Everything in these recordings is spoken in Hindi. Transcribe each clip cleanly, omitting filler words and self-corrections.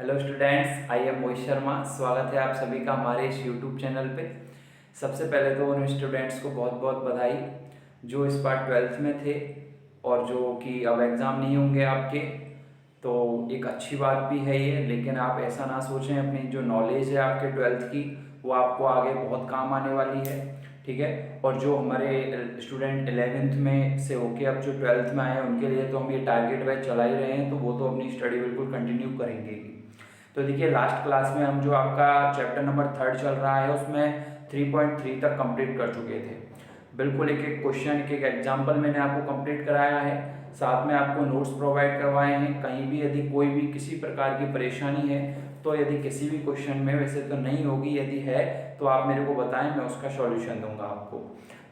Hello students, I am Mohit Sharma. स्वागत है आप सभी का हमारे इस यूट्यूब चैनल पे। सबसे पहले तो उन स्टूडेंट्स को बहुत बहुत बधाई जो इस बार 12th में थे और जो कि अब एग्ज़ाम नहीं होंगे आपके। तो एक अच्छी बात भी है ये, लेकिन आप ऐसा ना सोचें, अपनी जो नॉलेज है आपके 12th की वो आपको आगे बहुत काम आने वाली है, ठीक है। और जो हमारे स्टूडेंट 11th में से होके अब जो 12th में आए हैं उनके लिए तो हम ये टारगेट वाइज चला ही रहे हैं, तो वो तो अपनी स्टडी बिल्कुल कंटिन्यू करेंगे ही। तो देखिए, लास्ट क्लास में हम जो आपका चैप्टर नंबर 3 चल रहा है उसमें 3.3 तक कंप्लीट कर चुके थे। बिल्कुल एक एक क्वेश्चन, एक एक एग्जाम्पल मैंने आपको कंप्लीट कराया है, साथ में आपको नोट्स प्रोवाइड करवाए हैं। कहीं भी यदि कोई भी किसी प्रकार की परेशानी है तो यदि किसी भी क्वेश्चन में, वैसे तो नहीं होगी, यदि है तो आप मेरे को बताएं, मैं उसका सॉल्यूशन दूंगा आपको।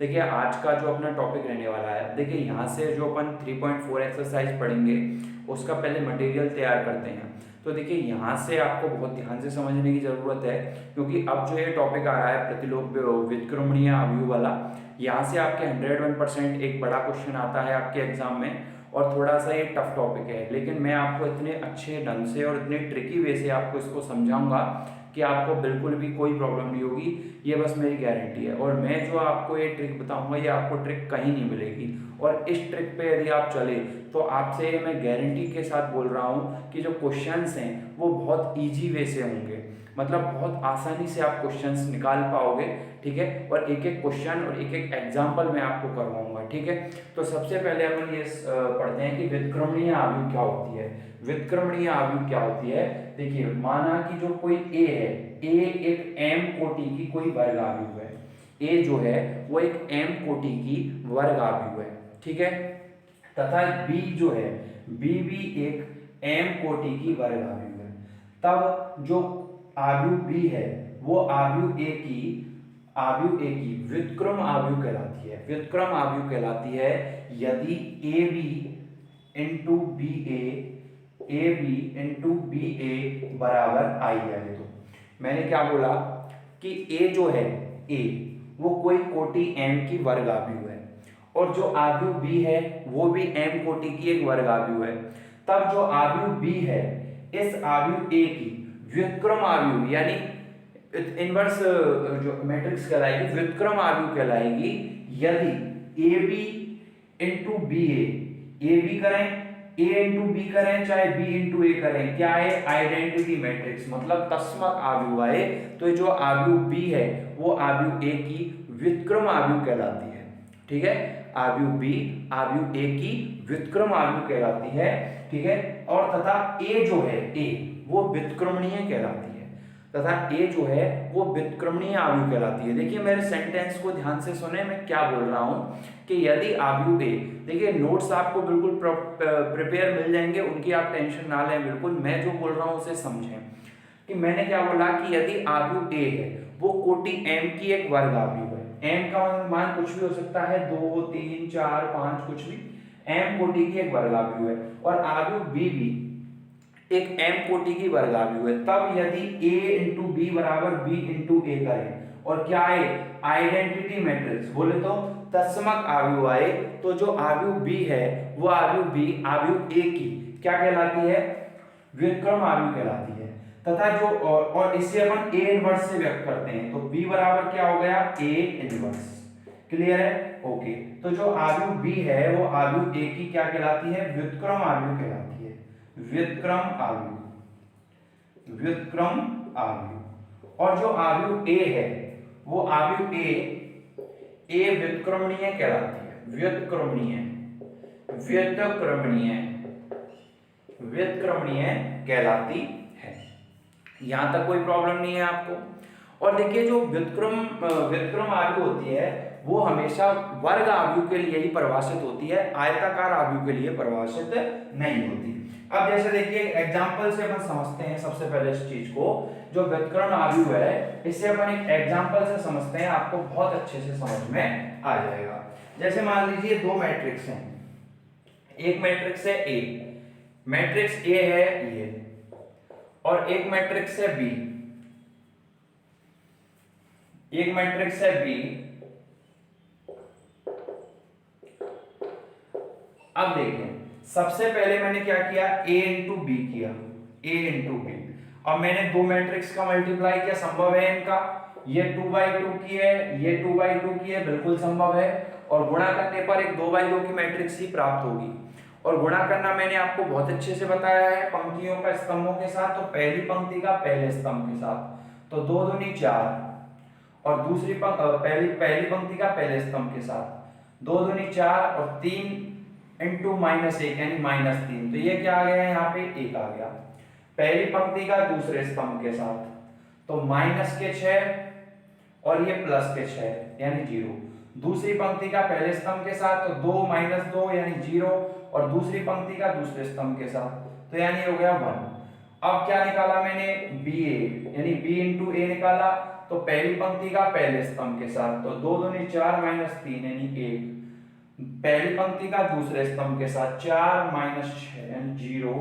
देखिए, आज का जो अपना टॉपिक रहने वाला है, देखिए यहाँ से जो अपन 3.4 एक्सरसाइज पढ़ेंगे उसका पहले मटेरियल तैयार करते हैं। तो देखिए, यहाँ से आपको बहुत ध्यान से समझने की ज़रूरत है, क्योंकि अब जो ये टॉपिक आ रहा है प्रतिलोम व्युत्क्रमणीय अवयव वाला, यहाँ से आपके 101% एक बड़ा क्वेश्चन आता है आपके एग्जाम में। और थोड़ा सा ये टफ टॉपिक है, लेकिन मैं आपको इतने अच्छे ढंग से और इतने ट्रिकी वे से आपको इसको समझाऊंगा कि आपको बिल्कुल भी कोई प्रॉब्लम नहीं होगी, ये बस मेरी गारंटी है। और मैं जो आपको ये ट्रिक बताऊंगा, ये आपको ट्रिक कहीं नहीं मिलेगी। और इस ट्रिक पे यदि आप चले तो आपसे मैं गारंटी के साथ बोल रहा हूँ कि जो क्वेश्चंस हैं वो बहुत इजी वे से होंगे, मतलब बहुत आसानी से आप क्वेश्चंस निकाल पाओगे, ठीक है। और एक एक क्वेश्चन और एक एक एग्जाम्पल मैं आपको करवाऊंगा, ठीक है। तो सबसे पहले अपन ये पढ़ते हैं कि व्युत्क्रमणीय अवयव क्या होती है। व्युत्क्रमणीय अवयव क्या होती है, देखिए, माना कि जो कोई ए है, ए एक एम कोटि की कोई वर्ग अवयव है। ए जो है वो एक एम कोटि की वर्ग अवयव है, ठीक है। तथा बी जो है, बी भी एक एम कोटि की वर्ग अवयव है। तब जो अवयव बी है वो अवयव ए की व्युत्क्रम अवयव कहलाती है। व्युत्क्रम अवयव कहलाती है यदि ए बी इंटू बी ए बराबर आई है। तो मैंने क्या बोला कि ए जो है, ए वो कोई कोटि एम की वर्ग अवयव है, और जो अवयव बी है वो भी एम कोटि की एक वर्ग अवयव है। तब जो अवयव बी है, इस अवयव ए की व्युत्क्रम अवयव यानी इनवर्स जो मैट्रिक्स कहलाएगी, व्युत्क्रम अवयव कहलाएगी यदि a b into b a b करें, ए इंटू बी करें, चाहे बी इंटू ए करें, क्या है, आइडेंटिटी मैट्रिक्स, मतलब तस्मक अवयव आए, तो ये जो अवयव बी है वो अवयव ए की व्युत्क्रम अवयव कहलाती है, ठीक है। अवयव बी अवयव ए की व्युत्क्रम अवयव कहलाती है, ठीक है। और तथा ए जो है, ए वो व्युत्क्रमणीय कहलाती है, तथा ए जो है वो व्युत्क्रमणीय अवयव कहलाती है। देखिए, मेरे सेंटेंस को ध्यान से सुने, मैं क्या बोल रहा हूं कि यदि अवयव ए, देखिए नोट्स आपको बिल्कुल प्रिपेयर मिल जाएंगे, उनकी आप टेंशन ना लें, बिल्कुल मैं जो बोल रहा हूं उसे समझें कि मैंने क्या बोला कि यदि अवयव ए है वो कोटि एम की एक वर्ग अवयव है। एम का मान कुछ भी हो सकता है, 2 3 4 5 कुछ भी, एम कोटि की एक वर्ग अवयव है। और अवयव बी भी एक एम कोटि की वर्ग अवयव है। तब यदि a इंटू बी बराबर बी इंटू ए करें और क्या आए, आइडेंटिटी मैट्रिक्स बोले तो तत्समक अवयव आए, तो जो अवयव b है वो अवयव b अवयव a की क्या कहलाती है, व्युत्क्रम अवयव कहलाती है। तथा जो और इसे अपन a इनवर्स से व्यक्त करते हैं, तो b बराबर क्या हो गया, a इनवर्स। क्लियर है, ओके। तो जो अवयव b है वो अवयव a की क्या कहलाती है, व्युत्क्रम अवयव कहलाती है, व्युत्क्रम अवयव, व्युत्क्रम अवयव। और जो अवयव a है वो अवयव a व्युत्क्रमणीय कहलाती है, व्युत्क्रमणीय, व्युत्क्रमणीय, व्युत्क्रमणीय कहलाती है। यहां तक कोई प्रॉब्लम नहीं है आपको। और देखिए, जो व्युत्क्रम अवयव होती है वो हमेशा वर्ग अवयव के लिए ही परिभाषित होती है, आयताकार अवयव के लिए परिभाषित नहीं होती। अब जैसे देखिए, एग्जांपल से अपन समझते हैं सबसे पहले इस चीज को, जो व्युत्क्रम अवयव है इसे अपन एक एग्जांपल से समझते हैं, आपको बहुत अच्छे से समझ में आ जाएगा। जैसे मान लीजिए दो मैट्रिक्स हैं, एक मैट्रिक्स है ए, मैट्रिक्स ए है ये, और एक मैट्रिक्स है बी, एक मैट्रिक्स है बी। अब देखें, सबसे पहले मैंने क्या किया, a इंटू बी किया, a इंटू बी। अब मैंने दो मैट्रिक्स का मल्टीप्लाई किया, संभव है इनका, ये 2/2 की है, ये 2/2 की है, बिल्कुल संभव है। और गुणा करने पर एक 2/2 की मैट्रिक्स ही प्राप्त होगी। और गुणा करना मैंने आपको बहुत अच्छे से बताया है पंक्तियों का स्तंभों के साथ। तो पहली पंक्ति का पहले स्तंभ के साथ, तो 2 दूनी 4, और दूसरी पहली पंक्ति का पहले स्तंभ के साथ 2 दूनी 4 और 3 इंटू -1 यानी -3। तो ये क्या आ गया, यहाँ पे 1 आ गया। पहली पंक्ति का दूसरे स्तंभ के साथ तो -6 और ये +6 यानी 0। दूसरी पंक्ति का पहले स्तंभ के साथ तो 2 - 2 यानी 0, और दूसरी पंक्ति का दूसरे स्तंभ के साथ तो यानी हो गया 1। अब क्या निकाला मैंने, BA यानी B इंटू A निकाला। तो पहली पंक्ति का पहले स्तंभ के साथ तो 2 दूनी 4 -3 यानी 1। पहली पंक्ति का दूसरे स्तंभ के साथ 4 - 6 यानी 0,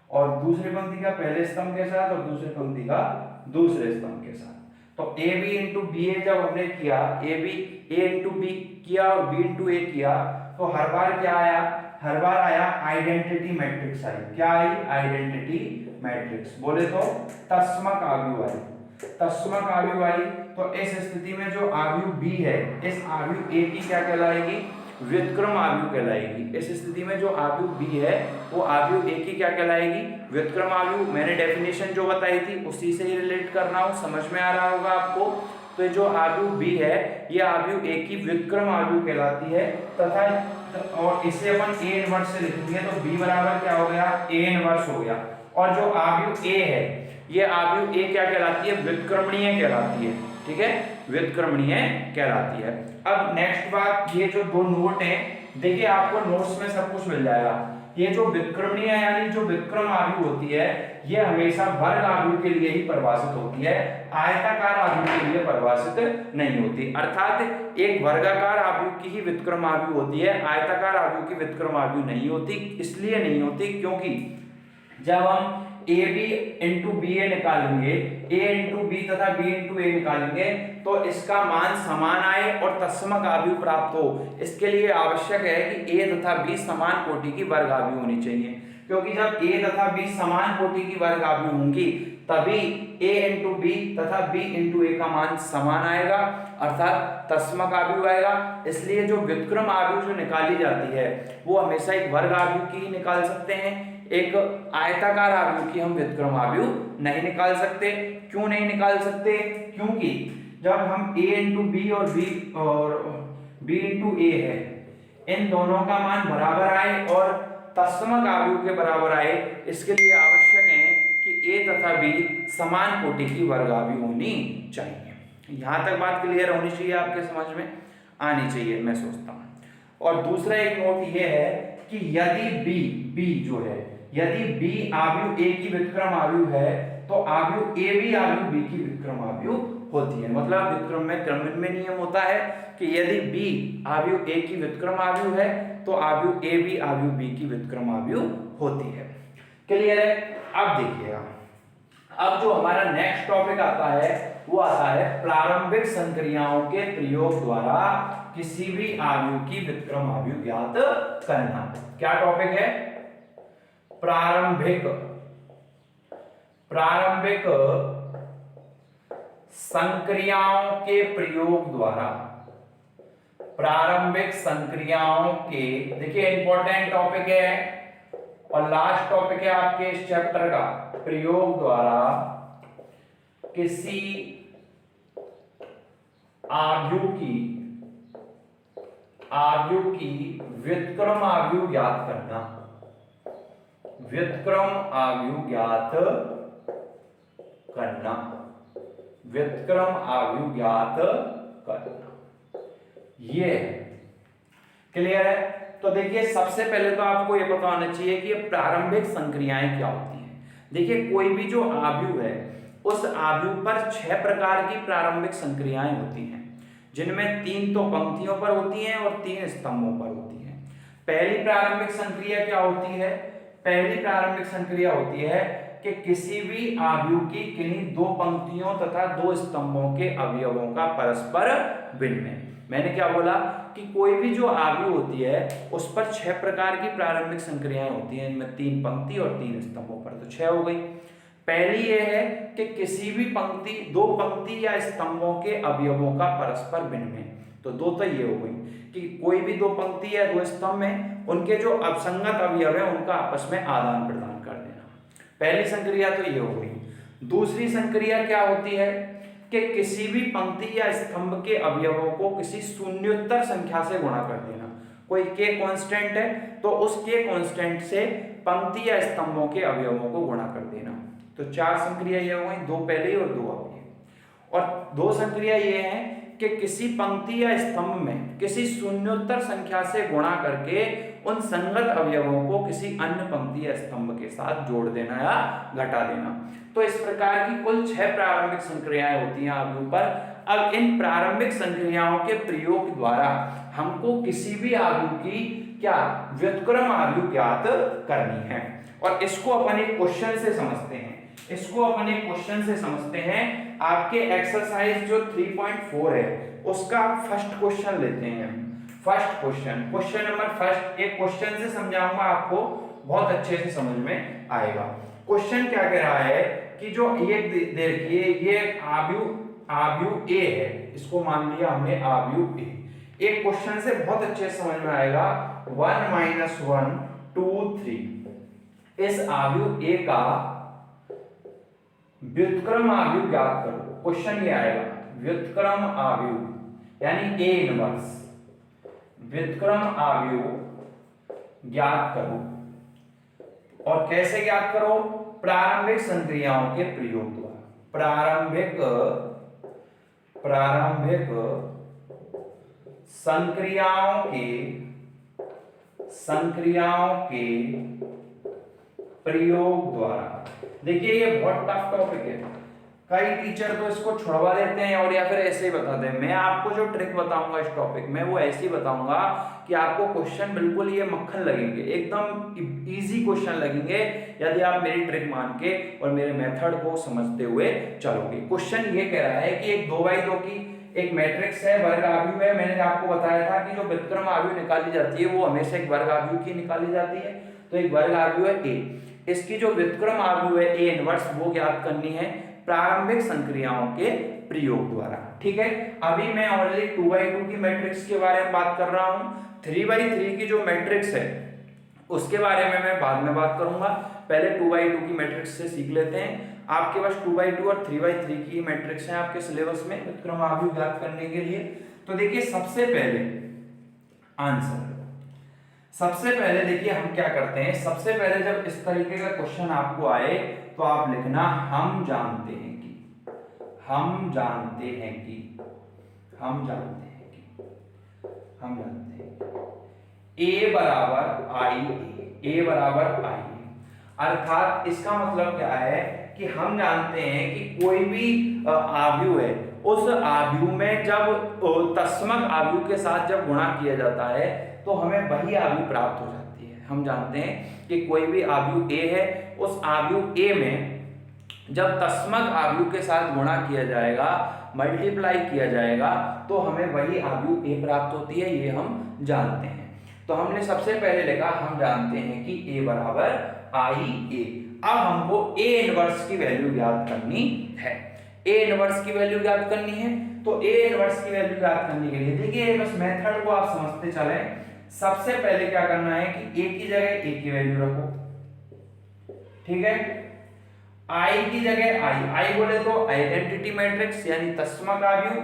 और दूसरी पंक्ति का पहले स्तंभ के साथ और दूसरी पंक्ति का दूसरे स्तंभ के साथ। तो AB इंटू BA जब हमने किया, A इंटू B किया और B इंटू A किया, तो हर बार क्या आया, हर बार आया आइडेंटिटी मैट्रिक्स आई। क्या आई, आइडेंटिटी मैट्रिक्स। बोले तो तस्मक आव्यूह आई, तस्मक आव्यूह आई। तो इस स्थिति में जो आव्यूह B है, इस आव्यूह A की क्या कहलाएगी, व्युत्क्रम आव्यूह कहलाएगी। इस स्थिति में जो आव्यूह B है वो आव्यूह A की क्या कहलाएगी, व्युत्क्रम आव्यूह। मैंने डेफिनेशन जो बताई थी उसी से ही रिलेट कर रहा हूं, समझ में आ रहा होगा आपको। तो जो आव्यूह B है ये आव्यूह A की व्युत्क्रम आव्यूह कहलाती है, तथा और इसे अपन A इनवर्स से लिखेंगे तो B बराबर क्या हो गया, A इनवर्स हो गया। और जो आव्यूह A है ये आव्यूह A क्या कहलाती है, व्युत्क्रमणीय कहलाती है। ठीक है, व्युत्क्रमणीय कहलाती है। अब नेक्स्ट बात, ये जो दो नोट हैं, देखिए आपको नोट्स में सब कुछ मिल जाएगा। ये जो व्युत्क्रमणीय यानी जो व्युत्क्रम आव्यूह होती है ये हमेशा वर्ग आव्यूह के लिए ही परिभाषित होती है, आयताकार आव्यूह के लिए परिभाषित नहीं होती। अर्थात एक वर्गाकार आव्यूह की ही व्युत्क्रम आव्यूह होती है, आयताकार आव्यूह की व्युत्क्रम आव्यूह नहीं होती। इसलिए नहीं होती क्योंकि जब हम AB इंटू BA निकालेंगे, A इंटू B तथा B इंटू A निकालेंगे तो इसका मान समान आए और तत्समक आव्यूह प्राप्त हो, इसके लिए आवश्यक है कि A तथा B समान कोटि की वर्ग आव्यूह होनी चाहिए। क्योंकि जब A तथा B समान कोटि की वर्ग आव्यूह होंगी तभी A इंटू B तथा B इंटू A का मान समान आएगा, अर्थात तत्समक आव्यूह आएगा। इसलिए जो व्युत्क्रम आव्यूह जो निकाली जाती है वो हमेशा एक वर्ग आव्यूह की ही निकाल सकते हैं, एक आयताकार आव्यूह की हम व्युत्क्रम आव्यूह नहीं निकाल सकते। क्यों नहीं निकाल सकते, क्योंकि जब हम A इंटू B और B इंटू A है, इन दोनों का मान बराबर आए और तत्समक आव्यूह के बराबर आए, इसके लिए आवश्यक है कि A तथा B समान कोटि की वर्ग आव्यूह होनी चाहिए। यहां तक बात क्लियर होनी चाहिए, आपके समझ में आनी चाहिए, मैं सोचता हूं। और दूसरा एक नोट ये है कि यदि B जो है, यदि B आव्यूह A की व्युत्क्रम आव्यूह है तो आव्यूह A भी आव्यूह B की व्युत्क्रम आव्यूह होती है। मतलब व्युत्क्रम में क्रमण में नियम होता है कि यदि B आव्यूह A की व्युत्क्रम आव्यूह है तो आव्यूह A भी आव्यूह B की व्युत्क्रम आव्यूह होती है। क्लियर है? अब देखिएगा, अब जो हमारा नेक्स्ट टॉपिक आता है वो आता है प्रारंभिक संक्रियाओं के प्रयोग द्वारा किसी भी आव्यूह की व्युत्क्रम आव्यूह ज्ञात करना। क्या टॉपिक है? प्रारंभिक संक्रियाओं के प्रयोग द्वारा, प्रारंभिक संक्रियाओं के, देखिए इंपॉर्टेंट टॉपिक है और लास्ट टॉपिक है आपके इस चैप्टर का, प्रयोग द्वारा किसी आव्यूह की व्युत्क्रम आव्यूह ज्ञात करना, व्युत्क्रम आव्यूह ज्ञात करना, व्युत्क्रम आव्यूह ज्ञात करना। ये क्लियर है? तो देखिए सबसे पहले तो आपको ये पता होना चाहिए कि ये प्रारंभिक संक्रियाएं क्या होती हैं। देखिए कोई भी जो आव्यूह है उस आव्यूह पर 6 प्रकार की प्रारंभिक संक्रियाएं होती हैं, जिनमें 3 तो पंक्तियों पर होती हैं और 3 स्तंभों पर होती हैं। पहली प्रारंभिक संक्रिया क्या होती है? पहली प्रारंभिक संक्रिया होती है कि किसी भी आव्यूह की किन्हीं 2 पंक्तियों तथा 2 स्तंभों के अवयवों का परस्पर विनिमय। मैंने क्या बोला कि कोई भी जो आव्यूह होती है उस पर 6 प्रकार की प्रारंभिक संक्रियाएं होती हैं, इनमें 3 पंक्ति और 3 स्तंभों पर, तो 6 हो गई। पहली ये है कि किसी भी पंक्ति, दो पंक्ति या स्तंभों के अवयवों का परस्पर विनिमय। तो दो तो ये हो गई कि कोई भी दो पंक्ति या दो स्तंभ में उनके जो असंगत अवयव है उनका आपस में आदान प्रदान कर देना। पहली संक्रिया तो ये हो गई। दूसरी संक्रिया क्या होती है कि किसी भी पंक्ति या स्तंभ के अवयवों को किसी शून्योत्तर संख्या से गुणा कर देना। कोई के कांस्टेंट है तो उस के कांस्टेंट से पंक्ति या स्तंभों के अवयवों को गुणा कर देना। तो चार संक्रिया ये हो गई, दो पहले और दो अभी। और दो संक्रिया ये है कि किसी पंक्ति या स्तंभ में किसी शून्योत्तर संख्या से गुणा करके उन संगत अवयवों को किसी अन्य पंक्ति या स्तंभ के साथ जोड़ देना या घटा देना। तो इस प्रकार की कुल 6 प्रारंभिक संक्रियाएं होती हैं अवयव पर। अब इन प्रारंभिक संक्रियाओं के प्रयोग द्वारा हमको किसी भी अवयव की क्या व्युत्क्रम अवयव ज्ञात करनी है। और इसको अपन एक क्वेश्चन से समझते हैं। इसको अपन एक क्वेश्चन से समझते हैं। आपके एक्सरसाइज जो 3.4 है उसका फर्स्ट क्वेश्चन लेते हैं। फर्स्ट क्वेश्चन नंबर फर्स्ट, एक क्वेश्चन से समझाऊंगा, आपको बहुत अच्छे से समझ में आएगा। क्वेश्चन क्या कह रहा है कि जो ये देखिए ये अवयव ए है, इसको मान लिया हमने अवयव ए। एक क्वेश्चन से बहुत अच्छे से समझ में आएगा 1 - 1 2 3। इस अवयव ए का व्युत्क्रम अवयव ज्ञात करो। क्वेश्चन ये आएगा व्युत्क्रम अवयव यानी ए इनवर्स, व्युत्क्रम अवयव ज्ञात करो। और कैसे ज्ञात करो? प्रारंभिक संक्रियाओं के प्रयोग द्वारा। प्रारंभिक संक्रियाओं के प्रयोग द्वारा। देखिए ये बहुत टफ टॉपिक है, कई टीचर तो इसको छुड़वा देते हैं और या फिर ऐसे ही बता दें। मैं आपको जो ट्रिक बताऊंगा इस टॉपिक में वो ऐसे ही बताऊंगा कि आपको क्वेश्चन बिल्कुल ये मक्खन लगेंगे, एकदम इजी क्वेश्चन लगेंगे यदि आप मेरी ट्रिक मान के और मेरे मेथड को समझते हुए चलोगे। क्वेश्चन ये कह रहा है कि एक 2x2 की एक मैट्रिक्स है, वर्ग अवयव है। मैंने आपको बताया था कि जो व्युत्क्रम अवयव निकाली जाती है वो हमेशा एक वर्ग अवयव की निकाली जाती है। तो एक वर्ग अवयव है ए, इसकी जो व्युत्क्रम अवयव है ए इनवर्स वो ज्ञात करनी है प्रारंभिक संक्रियाओं के प्रयोग द्वारा। ठीक है, अभी मैं ओनली 2x2 की मैट्रिक्स के बारे में बात कर रहा हूं। 3x3 की जो मैट्रिक्स है उसके बारे में मैं बाद में बात करूंगा। पहले 2x2 की मैट्रिक्स से सीख लेते हैं। आपके पास 2x2 और 3x3 की मैट्रिक्स है आपके सिलेबस में व्युत्क्रम अवयव ज्ञात करने के लिए। तो देखिए सबसे पहले आंसर, सबसे पहले देखिए हम क्या करते हैं। सबसे पहले जब इस तरीके का क्वेश्चन आपको आए तो आप लिखना हम जानते हैं कि ए बराबर आई, ए बराबर आई। अर्थात इसका मतलब क्या है कि हम जानते हैं कि कोई भी अवयव है उस अवयव में जब तस्मक अवयव के साथ जब गुणा किया जाता है तो हमें वही अवयव प्राप्त हो जाती है। हम जानते हैं कि कोई भी अवयव ए है, उस अवयव ए में जब तस्मक अवयव के साथ गुणा किया जाएगा, मल्टीप्लाई किया जाएगा तो हमें वही अवयव ए प्राप्त होती है, ये हम जानते हैं। तो हमने सबसे पहले लिखा हम जानते हैं कि ए बराबर आई ए। अब हमको ए इनवर्स की वैल्यू ज्ञात करनी है। ए इनवर्स की वैल्यू ज्ञात करनी है तो ए इनवर्स की वैल्यू ज्ञात करने के लिए देखिए बस मेथड को आप समझते चलें। सबसे पहले क्या करना है कि ए की जगह ए की वैल्यू रखो, ठीक है। आई की जगह आई बोले तो आइडेंटिटी मैट्रिक्स यानी तस्मक अवयव,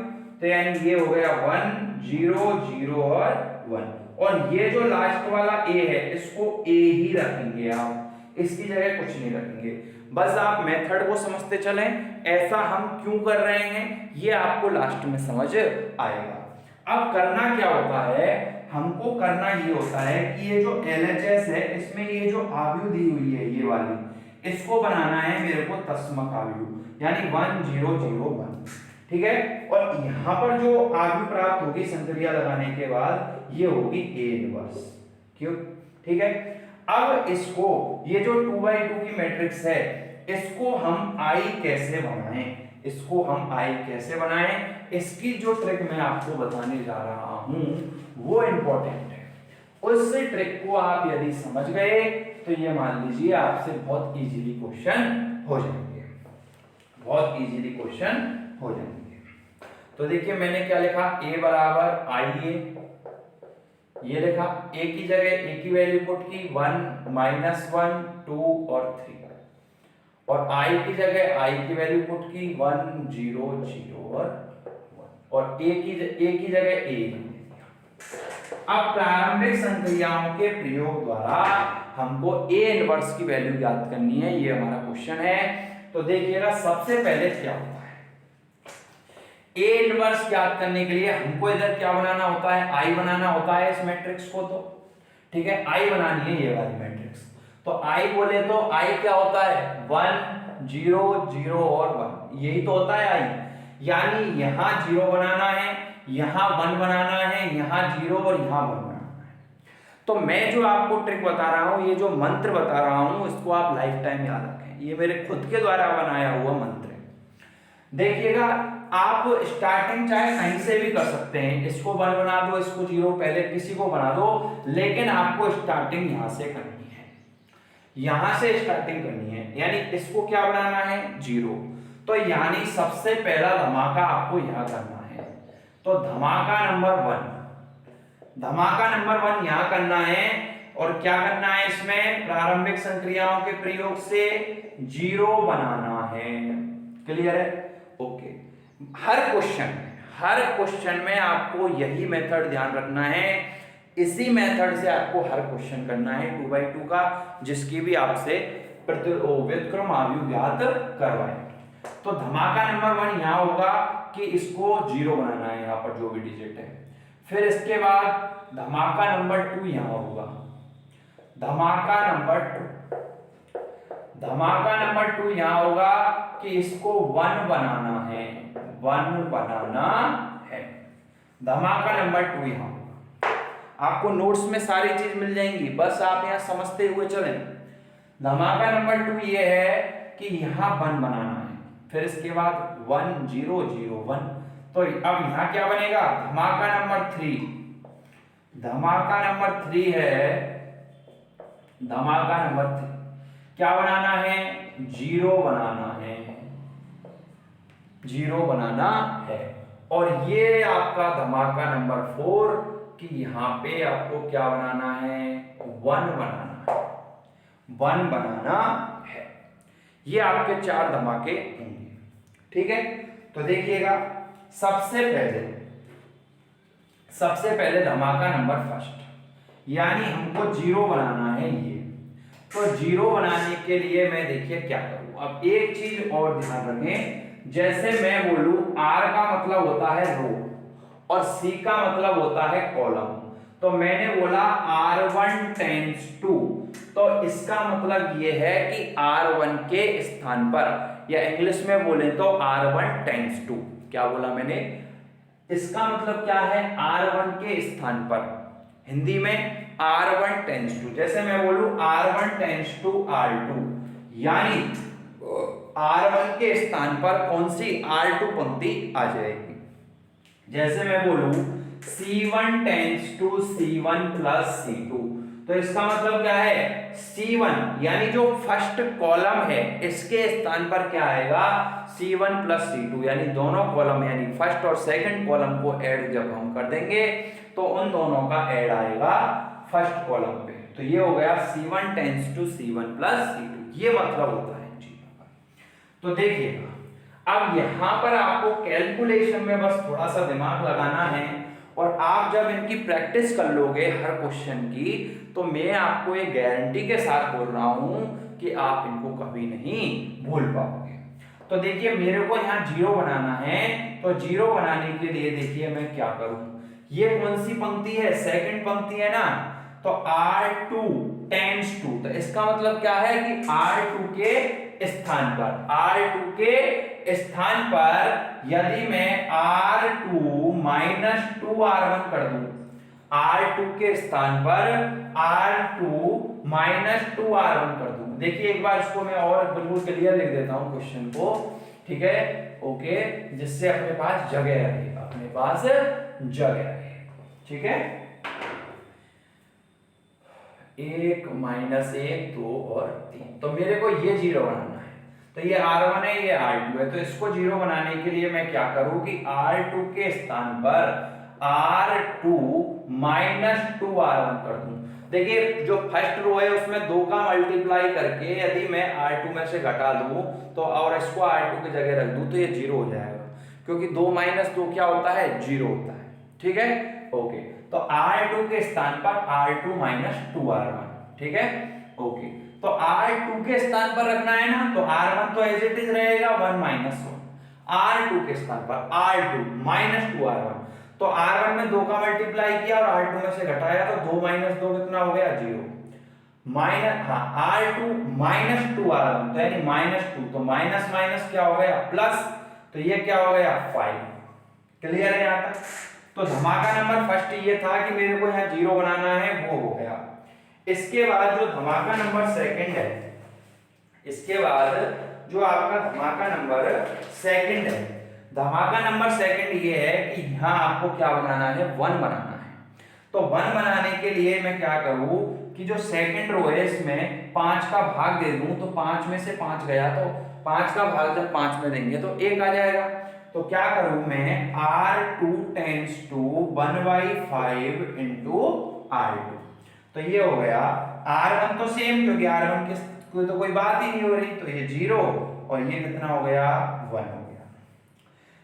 तो यानी ये हो गया 1 0 0 और 1। और ये जो लास्ट वाला ए है इसको ए ही रखेंगे आप, इसकी जगह कुछ नहीं रखेंगे। बस आप मेथड को समझते चलें, ऐसा हम क्यों कर रहे हैं ये आपको लास्ट में समझ आएगा। अब करना क्या होता है, हमको करना ये होता है कि ये जो LHS है इसमें ये जो अवयव दी हुई है ये वाली, इसको बनाना है मेरे को तस्मक अवयव यानी 1 0 0 1, ठीक है। और यहां पर जो अवयव प्राप्त होगी संक्रिया लगाने के बाद ये होगी ए इनवर्स, क्यों, ठीक है। अब इसको ये जो 2x2 की मैट्रिक्स है इसको हम आई कैसे बनाएं, इसकी जो ट्रिक मैं आपको बताने जा रहा हूं वो इंपॉर्टेंट है। उस ट्रिक को आप यदि समझ गए तो ये मान लीजिए आपसे बहुत इजीली क्वेश्चन हो जाएंगे। बहुत इजीली क्वेश्चन हो जाएंगे। तो देखिए मैंने क्या लिखा, a बराबर आई ए, ये लिखा। a की जगह a की वैल्यू पुट की 1 -1 2 और 3, और i की जगह i की वैल्यू पुट की 1 0 0 और 1, और a की जगह a। अब प्रारंभिक संक्रियाओं के प्रयोग द्वारा हमको a इनवर्स की वैल्यू ज्ञात करनी है, ये हमारा क्वेश्चन है। तो देखिएगा सबसे पहले क्या होता है, a इनवर्स ज्ञात करने के लिए हमको इधर क्या बनाना होता है, i बनाना होता है इस मैट्रिक्स को। तो ठीक है, i बनानी है ये वाली मैट्रिक्स। तो i बोले तो i क्या होता है, 1 0 0 और 1, यही तो होता है i। यानी यहां 0 बनाना है, यहां 1 बनाना है, यहां 0 और यहां 1 बनाना है। तो मैं जो आपको ट्रिक बता रहा हूं, ये जो मंत्र बता रहा हूं, इसको आप लाइफ टाइम याद रखें। ये मेरे खुद के द्वारा बनाया हुआ मंत्र है। देखिएगा आप स्टार्टिंग चाहे कहीं से भी कर सकते हैं, इसको 1 बना दो, इसको 0, पहले किसी को बना दो, लेकिन आपको स्टार्टिंग यहां से करनी है, यहां से स्टार्टिंग करनी है। यानी इसको क्या बनाना है, 0। तो यानी सबसे पहला धमाका आपको यहां करना है। तो धमाका नंबर 1, धमाका नंबर 1 यहां करना है। और क्या करना है, इसमें प्रारंभिक संक्रियाओं के प्रयोग से 0 बनाना है। क्लियर है, ओके। हर क्वेश्चन में आपको यही मेथड ध्यान रखना है, इसी मेथड से आपको हर क्वेश्चन करना है 2x2 का, जिसकी भी आपसे व्युत्क्रम आव्यूह ज्ञात करवाएं। तो धमाका नंबर 1 यहां होगा कि इसको 0 बनाना है, यहां पर जो भी डिजिट है। फिर इसके बाद धमाका नंबर 2 यहां होगा, धमाका नंबर 2 यहां होगा कि इसको 1 बनाना है, 1 बनाना है। धमाका नंबर 2 यहां होगा। आपको नोट्स में सारी चीज मिल जाएंगी, बस आप यहां समझते हुए चलें। धमाका नंबर 2 ये है कि यहां 1 बनाना है, फिर इसके बाद 1 0 0 1। तो अब यहां क्या बनेगा, धमाका नंबर 3, धमाका नंबर 3 है, धमाका नंबर 3 क्या बनाना है, 0 बनाना है, 0 बनाना है। और ये आपका धमाका नंबर 4 कि यहां पे आपको क्या बनाना है, 1 बनाना है, 1 बनाना है। ये आपके 4 धमाके होंगे, ठीक है। तो देखिएगा सबसे पहले धमाका नंबर 1, यानी हमको 0 बनाना है ये। तो 0 बनाने के लिए मैं देखिए क्या करूं। अब एक चीज और ध्यान रखें, जैसे मैं बोलूं R का मतलब होता है रो और C का मतलब होता है कॉलम। तो मैंने बोला R1 टेंड्स टू, तो इसका मतलब ये है कि R1 के स्थान पर, या इंग्लिश में बोले तो R1 टेंड्स टू। क्या बोला मैंने, इसका मतलब क्या है, R1 के स्थान पर। हिंदी में R1 टेंड्स टू, जैसे मैं बोलूं R1 टेंड्स टू R2, यानी R1 के स्थान पर कौन सी R2 पंक्ति आ जाएगी। जैसे मैं बोलूं C1 tends to C1 plus C2, तो इसका मतलब क्या है, C1 यानी जो फर्स्ट कॉलम है इसके स्थान पर क्या आएगा, C1 प्लस C2, यानी दोनों कॉलम यानी फर्स्ट और सेकंड कॉलम को ऐड जब हम कर देंगे तो उन दोनों का ऐड आएगा फर्स्ट कॉलम पे। तो ये हो गया C1 tends to C1 plus C2, ये मतलब होता है चीजों का। तो देखिएगा अब यहां पर आपको कैलकुलेशन में बस थोड़ा सा दिमाग लगाना है, और आप जब इनकी प्रैक्टिस कर लोगे हर क्वेश्चन की, तो मैं आपको एक गारंटी के साथ बोल रहा हूं कि आप इनको कभी नहीं भूल पाओगे। तो देखिए मेरे को यहाँ 0 बनाना है, तो 0 बनाने के लिए देखिए मैं क्या करूं, ये कौन सी पंक्ति है, सेकंड पंक्ति है ना। तो R2 टेंड्स टू, तो इसका मतलब क्या है कि R2 के स्थान पर, R2 के स्थान पर यदि मैं R2 माइनस 2R1 कर दूं, R2 के स्थान पर R2 माइनस 2R1 कर दूं। देखिए एक बार इसको मैं और बिल्कुल क्लियर लिख देता हूं क्वेश्चन को, ठीक है, ओके, जिससे अपने पास जगह रहे, अपने पास जगह रहे, ठीक है। 1 -1 2 और 3, तो मेरे को ये 0 बनाना है। तो ये R1 है, ये R2 है। तो इसको 0 बनाने के लिए मैं क्या करूं कि R2 के स्थान पर R2 माइनस 2R1 कर दूं। देखिए जो फर्स्ट रो है उसमें 2 का मल्टीप्लाई करके यदि मैं R2 में से घटा दूं तो और इसको R2 की जगह रख दूं तो ये 0 हो जाएगा, क्योंकि 2 माइनस 2 क्या होता है, 0 होता है। ठीक है, ओके। तो R2 के स्थान पर R2 माइनस 2R1, ठीक है, ओके। तो R2 के स्थान पर रखना है ना, तो R1 तो एज इट इज रहेगा 1 माइनस 1। R2 के स्थान पर R2 माइनस 2R1, तो R1 में 2 का मल्टीप्लाई किया और R2 में से घटाया तो 2 माइनस 2 कितना हो गया, 0। माइनस R2 माइनस 2R1 तो यानी माइनस 2, तो माइनस माइनस क्या हो गया, प्लस, तो ये क्या हो गया, 5। क्लियर है यहां तक? तो धमाका नंबर फर्स्ट ये था कि मेरे को यहाँ 0 बनाना है, वो हो गया। इसके बाद जो धमाका नंबर सेकंड है, इसके बाद जो आपका धमाका नंबर सेकंड है, धमाका नंबर सेकंड ये है कि यहां आपको क्या बनाना है, 1 बनाना है। तो 1 बनाने के लिए मैं क्या करूं कि जो सेकंड रो है इसमें 5 का भाग दे दूं, तो 5 में से 5 गया, तो 5 का भाग जब 5 में देंगे तो 1 आ जाएगा। तो क्या करूं मैं, R2 tense to 1/5 into R2, तो ये हो गया। R1 तो सेम, क्योंकि R1 की तो कोई बात ही नहीं हो रही, तो ये 0 और ये कितना हो गया, 1 हो गया।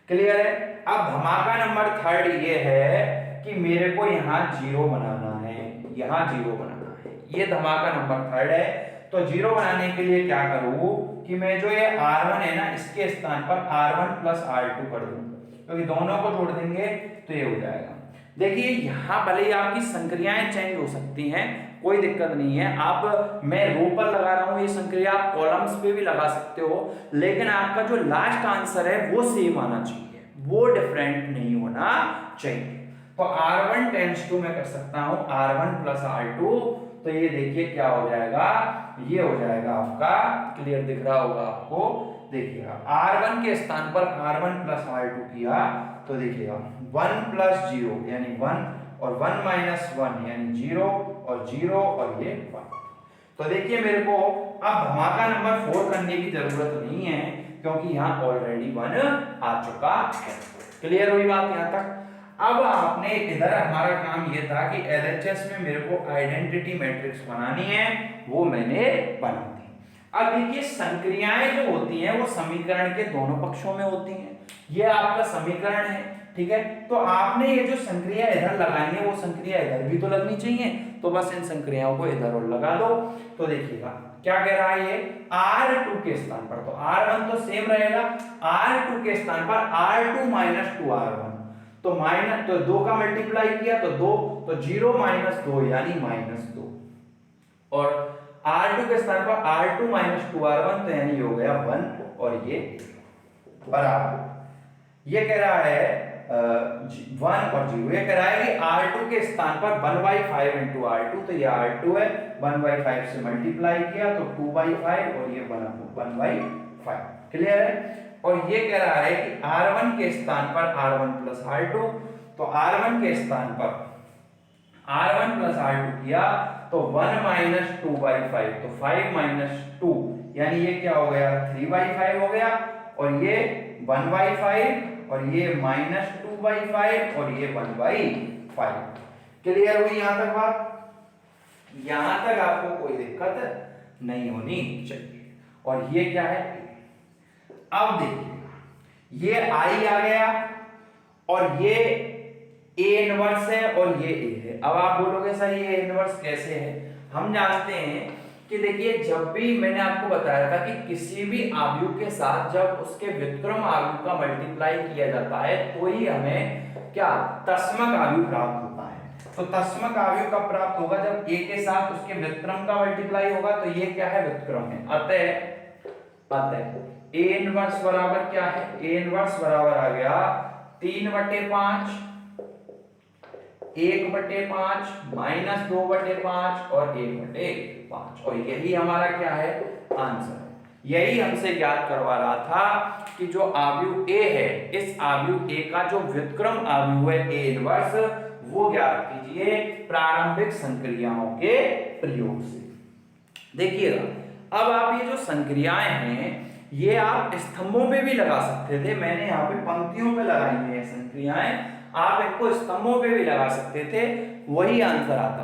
क्लियर है? अब धमाका नंबर थर्ड ये है कि मेरे को यहाँ 0 बनाना है, यहाँ 0 बनाना है, ये धमाका नंबर थर्ड है। तो 0 बनाने के लिए क्या करूं कि मैं जो ये R1 है ना, इसके स्थान पर R1 प्लस R2 कर दूं, क्योंकि दोनों को जोड़ देंगे तो ये हो जाएगा। देखिए यहाँ भले ही आपकी संक्रियाएं चेंज हो सकती हैं, कोई दिक्कत नहीं है। आप, मैं रो पर लगा रहा हूं ये संक्रिया, आप कॉलम्स पे भी लगा सकते हो, लेकिन आपका जो लास्ट आंसर है वो सेम आना चाहिए, वो डिफरेंट नहीं होना चाहिए। तो R1 टेंस टू मैं कर सकता हूं R1 प्लस R2, तो ये देखिए क्या हो जाएगा, ये हो जाएगा आपका, क्लियर दिख रहा होगा आपको, देखिएगा R1 के स्थान पर R1 प्लस R2 किया तो देखिएगा 1 प्लस 0 यानी 1 और 1 माइनस 1 यानी 0 और 0 और ये 1। तो देखिए मेरे को अब धमाका नंबर 4 करने की जरूरत नहीं है, क्योंकि यहाँ ऑलरेडी 1 आ चुका है। क्लियर हुई बात यहाँ तक? अब आपने इधर हमारा काम ये था कि एलएचएस में मेरे को आइडेंटिटी मैट्रिक्स बनानी है, वो मैंने बना दी। अब देखिए संक्रियाएं जो होती हैं वो समीकरण के दोनों पक्षों में होती हैं। ये आपका समीकरण है, ठीक है, तो आपने ये जो संक्रिया इधर लगानी है वो संक्रिया इधर भी तो लगनी चाहिए, तो बस इन संक्रियाओं को इधर और लगा दो। तो देखिएगा क्या कह रहा है ये, R2 के स्थान पर, तो R1 तो सेम रहेगा, R2 के स्थान पर R2 माइनस 2R1, तो माइनस, तो 2 का मल्टीप्लाई किया तो 2, तो 0 माइनस 2 यानी माइनस 2, और R2 के स्थान पर R2 माइनस 2R1, तो यानी हो गया 1 और ये बराबर, ये कह रहा है 1 और 0, ये कह रहा है कि R2 के स्थान पर 1/5 इंटू R2, तो ये R2 है, 1/5 से मल्टीप्लाई किया तो 2/5 और ये 1/5। क्लियर है? और ये कह रहा है कि R1 के स्थान पर R1 प्लस R2, तो R1 के स्थान पर R1 प्लस R2 किया तो 1 माइनस 2/5, तो 5 माइनस 2 यानी ये क्या हो गया, 3/5 हो गया, और ये 1/5 और ये माइनस 2/5 और ये 1/5। क्लियर हुई यहां तक बात? यहां तक आपको कोई दिक्कत नहीं होनी चाहिए। और ये क्या है, अब देखिए ये I आ गया और ये A इनवर्स है और ये A है। अब आप बोलोगे सर ये इनवर्स कैसे है? हम जानते हैं कि देखिए जब भी मैंने आपको बताया था कि किसी भी आव्यूह के साथ जब उसके व्युत्क्रम आव्यूह का मल्टीप्लाई किया जाता है तो ही हमें क्या तस्मक आव्यूह प्राप्त होता है। तो तस्मक आव्यूह कब प्राप्त होगा, जब A के साथ उसके व्युत्क्रम का मल्टीप्लाई होगा, तो ये क्या है, व्युत्क्रम है। अतः A इनवर्स बराबर क्या है, A इनवर्स बराबर आ गया 3/5, 1/5 माइनस 2/5 और 1/5, और यही हमारा क्या है, आंसर है। यही हमसे ज्ञात करवा रहा था कि जो आव्यूह A है, इस आव्यूह A का जो व्युत्क्रम आव्यूह है A इनवर्स, वो ज्ञात कीजिए प्रारंभिक संक्रियाओं के प्रयोग से। देखिएगा अब आप ये जो संक्रियाएं हैं ये आप स्तंभों पे भी लगा सकते थे, मैंने यहाँ पे पंक्तियों पे लगाई है ये संक्रियाएं, आप इनको स्तंभों पे भी लगा सकते थे, वही आंसर आता।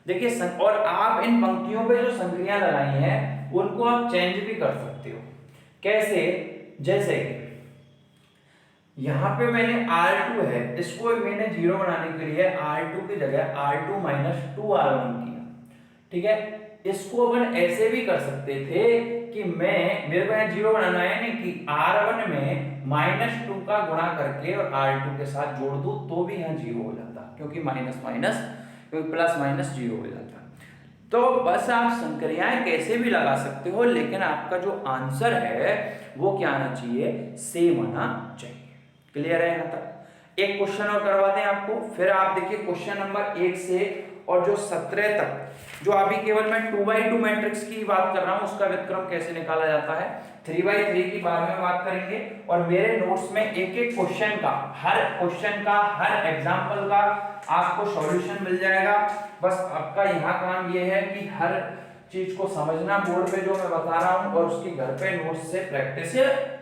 देखिए और आप इन पंक्तियों पे जो संक्रियाएं लगाई हैं उनको आप चेंज भी कर सकते हो। कैसे? जैसे कि यहाँ पे मैंने R2 है, इसको मैंने 0 बनाने के लिए R2 की जगह R2 माइनस 2R1 किया, ठीक है। इसको अपन ऐसे भी कर सकते थे कि मेरे को यहाँ 0 बनाना है, नहीं कि R1 में -2 का गुणा करके और R2 के साथ जोड़ दूं तो भी यहाँ 0 हो जाता, क्योंकि क्योंकि प्लस माइनस 0 हो जाता। तो बस आप संक्रियाएं कैसे भी लगा सकते हो, लेकिन आपका जो आंसर है वो क्या आना चाहिए? सेम आना चाहिए। क्लियर है यहाँ तक? एक क्वेश्चन और करवा दें आपको, फिर आप देखिए क्वेश्चन नंबर 1 से और जो 17 तक, जो अभी केवल मैं 2x2 मैट्रिक्स की बात कर रहा हूं, उसका व्युत्क्रम कैसे निकाला जाता है, 3x3 की बाद में बात करेंगे। और मेरे नोट्स में एक एक क्वेश्चन का, हर एग्जाम्पल का आपको सॉल्यूशन मिल जाएगा। बस आपका यहाँ काम ये है कि हर चीज को समझना, बोर्ड पे जो मैं बता रहा हूँ, और उसकी घर पे नोट्स से प्रैक्टिस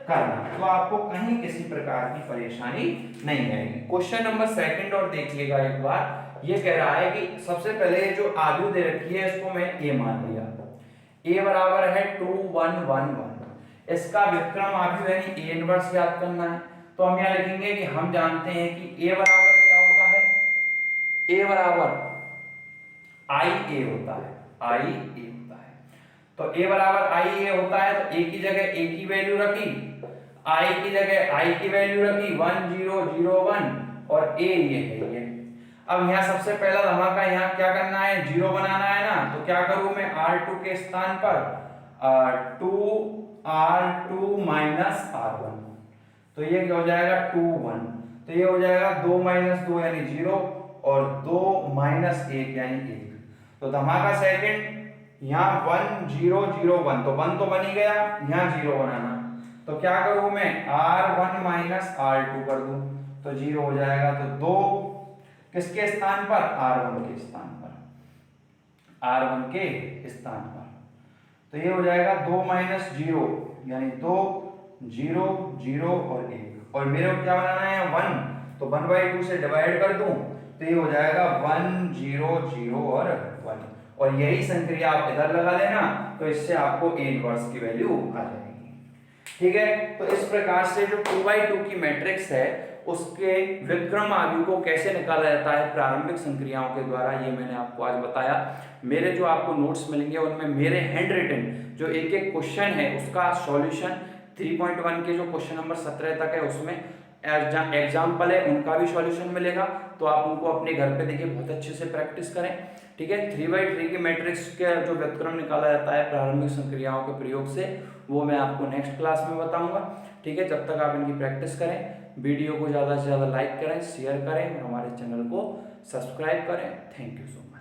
करना, तो आपको कहीं किसी प्रकार की परेशानी नहीं आएगी। क्वेश्चन नंबर 2 और देखिएगा एक बार। ये कह रहा है कि सबसे पहले जो आयु दे रखी है इसको मैं a मान लिया, a बराबर है 2 1 1 1। इसका व्युत्क्रम आयु यानी a इनवर्स याद करना है, तो हम यहाँ लिखेंगे कि हम जानते हैं कि a बराबर क्या होता है, a बराबर IA होता है, IA होता है। तो a बराबर IA होता है, तो a की जगह a की वैल्यू रखी, I की जगह I की वैल्यू रखी 1 0 0 1 और a ये है ये। अब यहाँ सबसे पहला धमाका, यहाँ क्या करना है, 0 बनाना है ना, तो क्या करूं मैं, R2 के स्थान पर 2R2 माइनस R1, तो ये क्या हो जाएगा 2 1, तो ये हो जाएगा 2 - 2 यानी 0 और 2 - 1 यानी 1। तो धमाका सेकंड, यहाँ 1 0 0 1, तो 1 तो बन ही गया, यहाँ 0 बनाना, तो क्या करूं मैं, R1 माइनस R2 कर दूं, तो 0 हो जाएगा। तो 2 किसके स्थान पर, R1 के स्थान पर, R1 के स्थान पर, तो ये हो जाएगा 2 - 0 यानी 2 0 0 और 1, और मेरे को क्या बनाना है 1, तो 1/2 से डिवाइड कर दूं, तो ये हो जाएगा 1 0 0 और 1, और यही संक्रिया आप इधर लगा देना, तो इससे आपको a इनवर्स की वैल्यू आ जाएगी। ठीक है, तो इस प्रकार से जो 2x2 की मैट्रिक्स है उसके व्युत्क्रम आयु को कैसे निकाला जाता है प्रारंभिक संक्रियाओं के द्वारा, ये मैंने आपको आज बताया। मेरे जो आपको नोट्स मिलेंगे उनमें मेरे हैंड रिटन जो एक एक क्वेश्चन है उसका सॉल्यूशन 3.1 के जो क्वेश्चन नंबर 17 तक है उसमें एग्जाम्पल है उनका भी सॉल्यूशन मिलेगा, तो आप उनको अपने घर पे देखिए बहुत अच्छे से प्रैक्टिस करें। ठीक है, 3x3 की मैट्रिक्स के जो व्युत्क्रम निकाला जाता है प्रारंभिक संक्रियाओं के प्रयोग से, वो मैं आपको नेक्स्ट क्लास में बताऊंगा। ठीक है, जब तक आप इनकी प्रैक्टिस करें, वीडियो को ज़्यादा से ज़्यादा लाइक करें, शेयर करें, हमारे चैनल को सब्सक्राइब करें। Thank you so much.